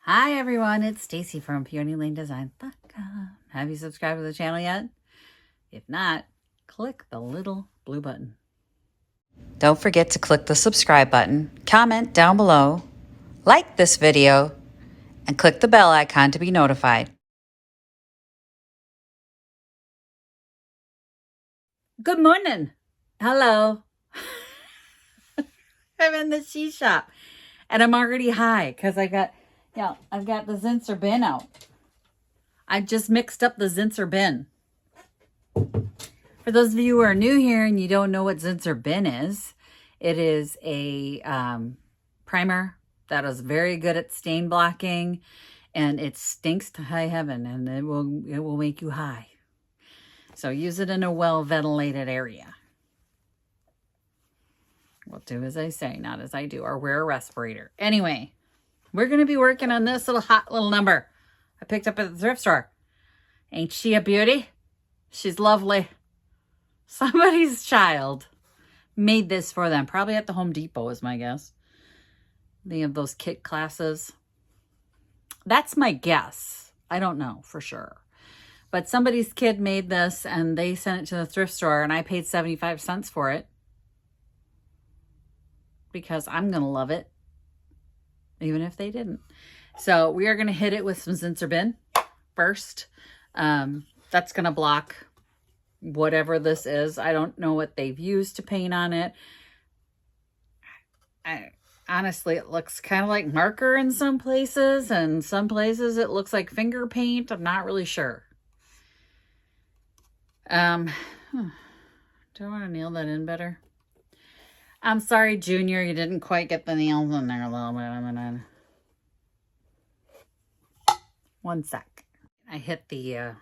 Hi everyone, it's Stacy from PeonyLaneDesign.com. Have you subscribed to the channel yet? If not, click the little blue button. Don't forget to click the subscribe button, comment down below, like this video, and click the bell icon to be notified. Good morning. Hello. I'm in the she shop and I'm already high because I've got the Zinsser bin out. I just mixed up the Zinsser bin. For those of you who are new here and you don't know what Zinsser bin is, it is a primer that is very good at stain blocking, and it stinks to high heaven, and it will make you high. So use it in a well-ventilated area. Well, do as I say, not as I do, or wear a respirator. Anyway, we're going to be working on this hot little number I picked up at the thrift store. Ain't she a beauty? She's lovely. Somebody's child made this for them. Probably at the Home Depot is my guess. They have those kit classes. That's my guess. I don't know for sure. But somebody's kid made this and they sent it to the thrift store and I paid 75 cents for it. Because I'm going to love it. Even if they didn't. So we are going to hit it with some Zinsser bin first. That's going to block whatever this is. I don't know what they've used to paint on it. Honestly, it looks kind of like marker in some places, and some places it looks like finger paint. I'm not really sure. Do I want to nail that in better? I'm sorry, Junior, you didn't quite get the nails in there a little bit. I'm gonna... One sec. I hit the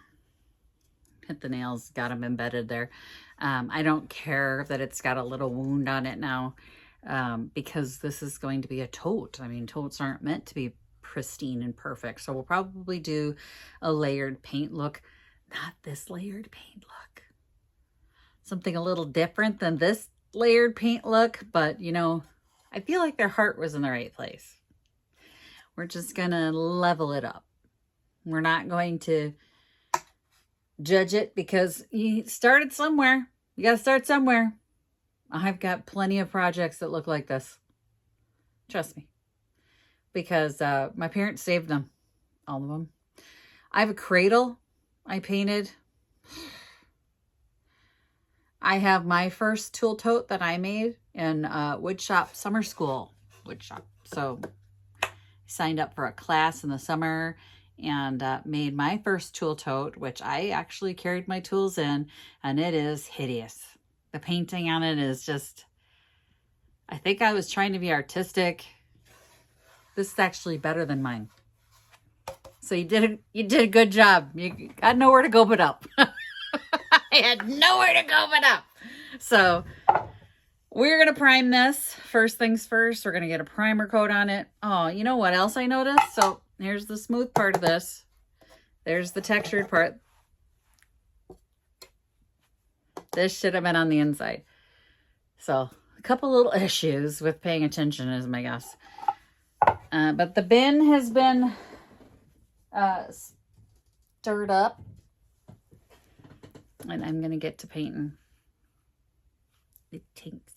nails, got them embedded there. I don't care that it's got a little wound on it now, because this is going to be a tote. I mean, totes aren't meant to be pristine and perfect. So we'll probably do a layered paint look. Not this layered paint look. Something a little different than this layered paint look. But, you know, I feel like their heart was in the right place. We're just going to level it up. We're not going to judge it because you started somewhere. You got to start somewhere. I've got plenty of projects that look like this. Trust me. Because my parents saved them. All of them. I have a cradle I painted. I have my first tool tote that I made in woodshop summer school. Woodshop. So I signed up for a class in the summer and made my first tool tote, which I actually carried my tools in, and it is hideous. The painting on it is just, I think I was trying to be artistic. This is actually better than mine. So you did a good job. You got nowhere to go but up. I had nowhere to go but up. So we're going to prime this. First things first, we're going to get a primer coat on it. Oh, you know what else I noticed? So here's the smooth part of this. There's the textured part. This should have been on the inside. So a couple little issues with paying attention is my guess. But the bin has been stirred up. And I'm going to get to painting. It tinks.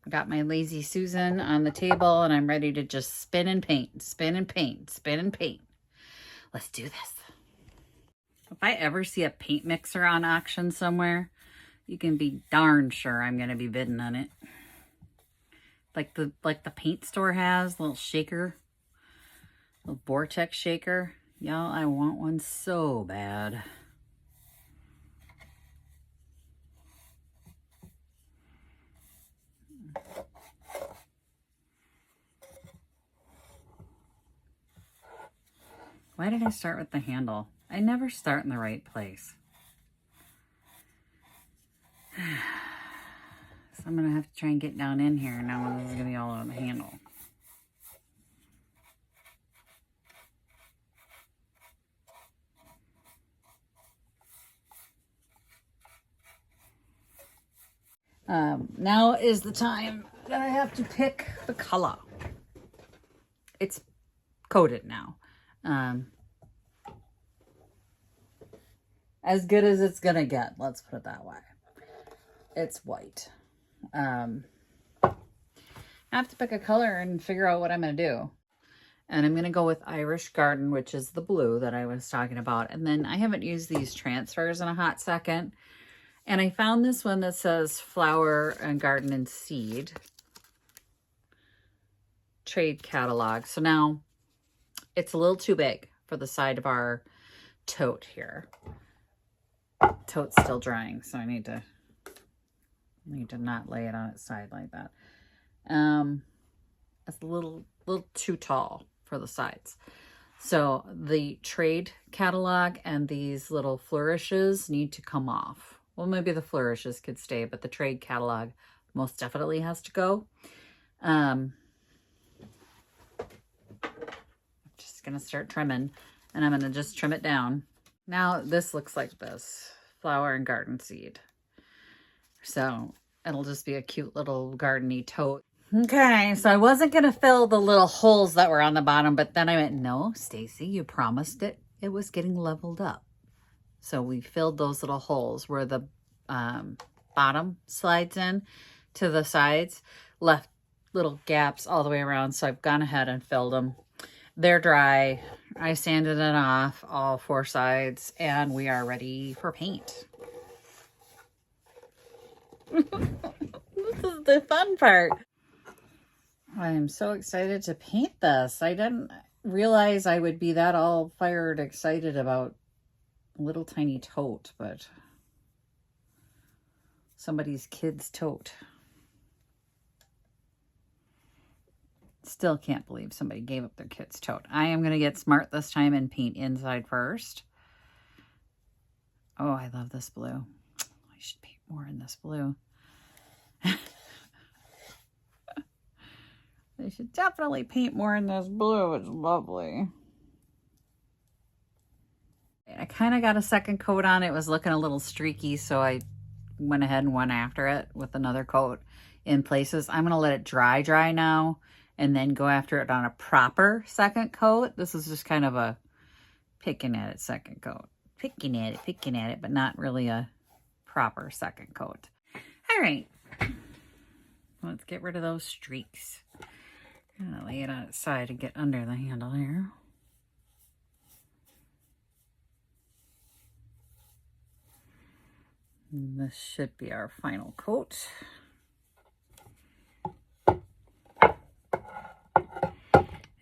I got my Lazy Susan on the table and I'm ready to just spin and paint, spin and paint, spin and paint. Let's do this. If I ever see a paint mixer on auction somewhere, you can be darn sure I'm going to be bidding on it. Like the paint store has, little shaker, little vortex shaker. Y'all, I want one so bad. Why did I start with the handle? I never start in the right place. So I'm going to have to try and get down in here. Now this is going to be all on the handle. Now is the time that I have to pick the color. it's coated now. As good as it's gonna get, let's put it that way. It's white. I have to pick a color and figure out what I'm gonna do. And I'm gonna go with Irish Garden, which is the blue that I was talking about. And then I haven't used these transfers in a hot second. And I found this one that says Flower and Garden and Seed trade catalog. So now it's a little too big for the side of our tote here. Tote's still drying, so I need to not lay it on its side like that. It's a little too tall for the sides. So the trade catalog and these little flourishes need to come off. Well, maybe the flourishes could stay, but the trade catalog most definitely has to go. Just gonna start trimming, and I'm gonna just trim it down. Now this looks like this, Flower and Garden Seed. So it'll just be a cute little gardeny tote. Okay, so I wasn't gonna fill the little holes that were on the bottom, but then I went, no, Stacy, you promised it was getting leveled up. So we filled those little holes where the bottom slides in to the sides, left little gaps all the way around. So I've gone ahead and filled them. They're dry. I sanded it off all 4 sides, and we are ready for paint. This is the fun part. I'm so excited to paint this. I didn't realize I would be that all fired excited about a little tiny tote, but somebody's kid's tote. Still can't believe somebody gave up their kid's tote. I am going to get smart this time and paint inside first. Oh, I love this blue. I should paint more in this blue. I should definitely paint more in this blue. It's lovely. I kind of got a second coat on. It was looking a little streaky, so I went ahead and went after it with another coat in places. I'm going to let it dry now, and then go after it on a proper second coat. This is just kind of a picking at it second coat. Picking at it, but not really a proper second coat. All right. Let's get rid of those streaks. I'm going to lay it on its side and get under the handle here. And this should be our final coat.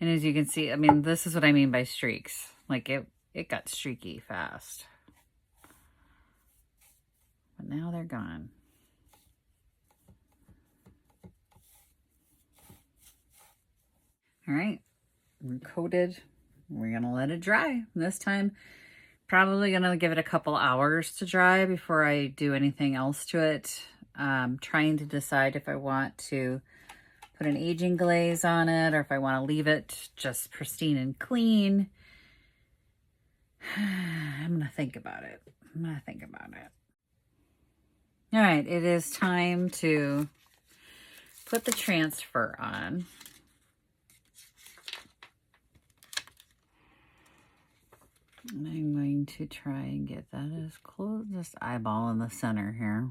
And as you can see, I mean, this is what I mean by streaks. Like it got streaky fast. But now they're gone. All right, we're coated. We're gonna let it dry. This time, probably gonna give it a couple hours to dry before I do anything else to it. Trying to decide if I want to put an aging glaze on it or if I want to leave it just pristine and clean. I'm gonna think about it. All right, it is time to put the transfer on. And I'm going to try and get that as close, this eyeball in the center here.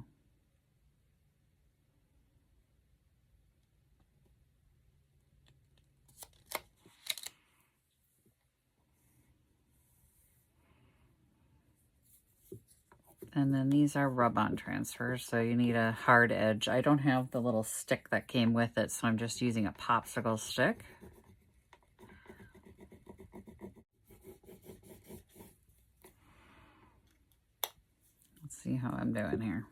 And then these are rub-on transfers, so you need a hard edge. I don't have the little stick that came with it, so I'm just using a popsicle stick. Let's see how I'm doing here.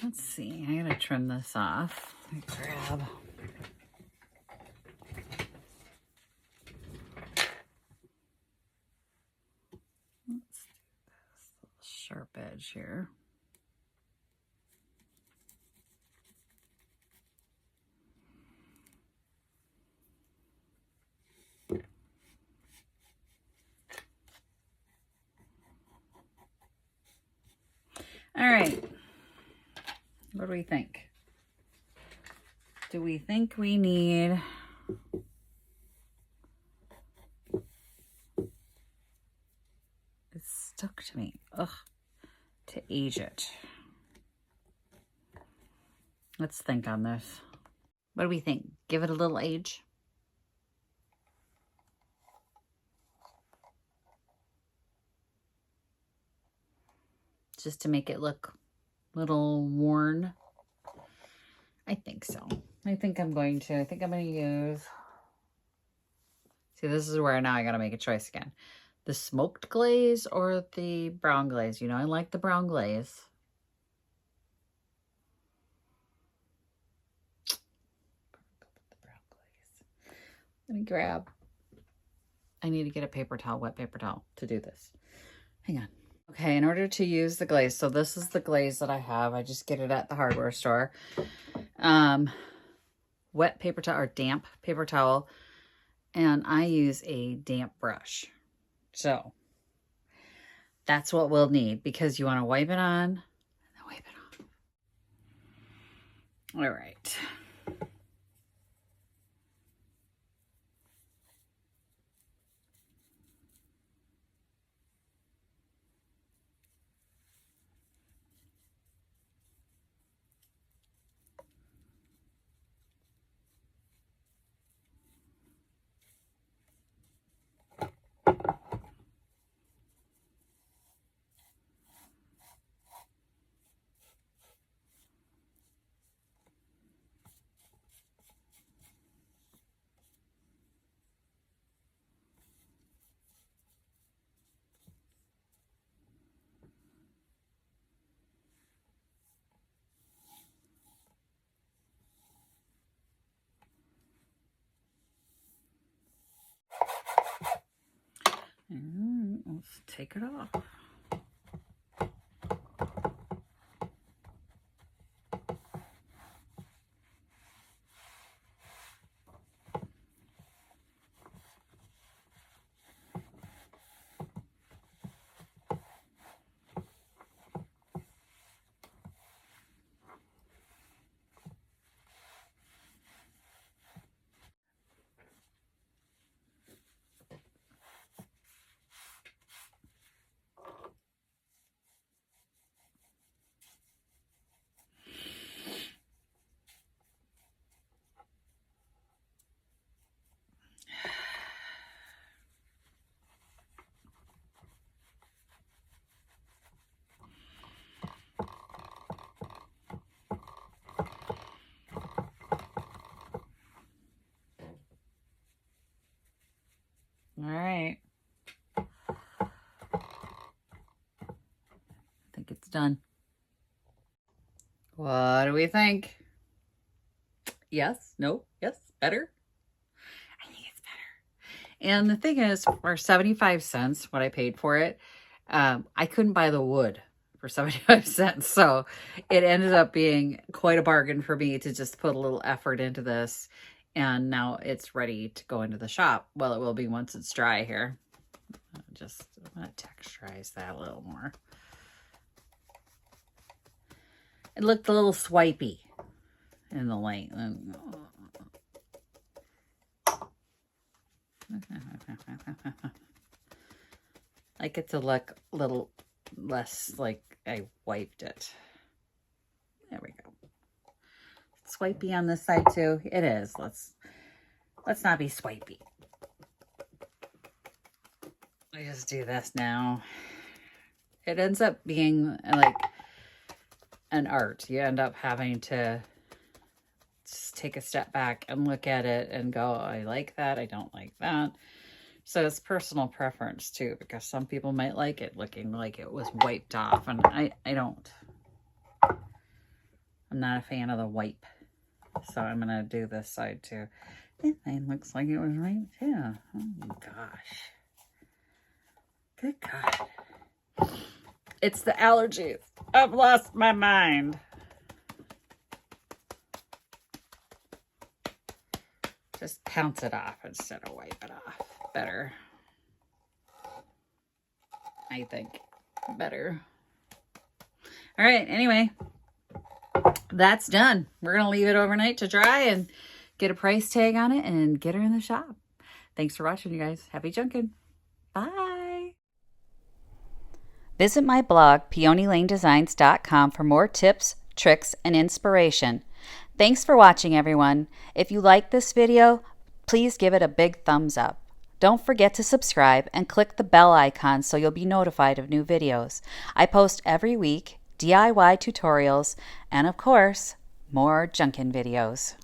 Let's see, I gotta trim this off. Let me grab. Let's do this little sharp edge here. All right, what do we think? Do we think we need it's stuck to me, ugh, to age it? Let's think on this. What do we think? Give it a little age? Just to make it look a little worn. I think so. I think I'm going to use, see, this is where now I gotta make a choice again. The smoked glaze or the brown glaze. You know, I like the brown glaze. Let me grab, I need to get a paper towel, wet paper towel to do this. Hang on. Okay, in order to use the glaze, so this is the glaze that I have. I just get it at the hardware store. Wet paper towel or damp paper towel, and I use a damp brush. So that's what we'll need, because you want to wipe it on and then wipe it off. All right. Let's take it off. All right. I think it's done. What do we think? Yes? No? Yes? Better? I think it's better. And the thing is, for 75 cents, what I paid for it, I couldn't buy the wood for 75 cents. So it ended up being quite a bargain for me to just put a little effort into this. And now it's ready to go into the shop. Well, it will be once it's dry here. I'm going to texturize that a little more. It looked a little swipey in the light. Like it to look a little less like I wiped it. There we go. Swipey on this side too. It is. Let's not be swipey. I just do this now. It ends up being like an art. You end up having to just take a step back and look at it and go, I like that, I don't like that. So it's personal preference too, because some people might like it looking like it was wiped off, and I don't. I'm not a fan of the wipe. So I'm going to do this side too. It looks like it was right too. Oh gosh. Good God. It's the allergies. I've lost my mind. Just pounce it off instead of wipe it off. Better. I think. Better. All right, anyway. That's done. We're going to leave it overnight to dry and get a price tag on it and get her in the shop. Thanks for watching, you guys. Happy junking. Bye. Visit my blog, peonylanedesigns.com, for more tips, tricks, and inspiration. Thanks for watching, everyone. If you like this video, please give it a big thumbs up. Don't forget to subscribe and click the bell icon so you'll be notified of new videos. I post every week DIY tutorials and, of course, more junkin' videos.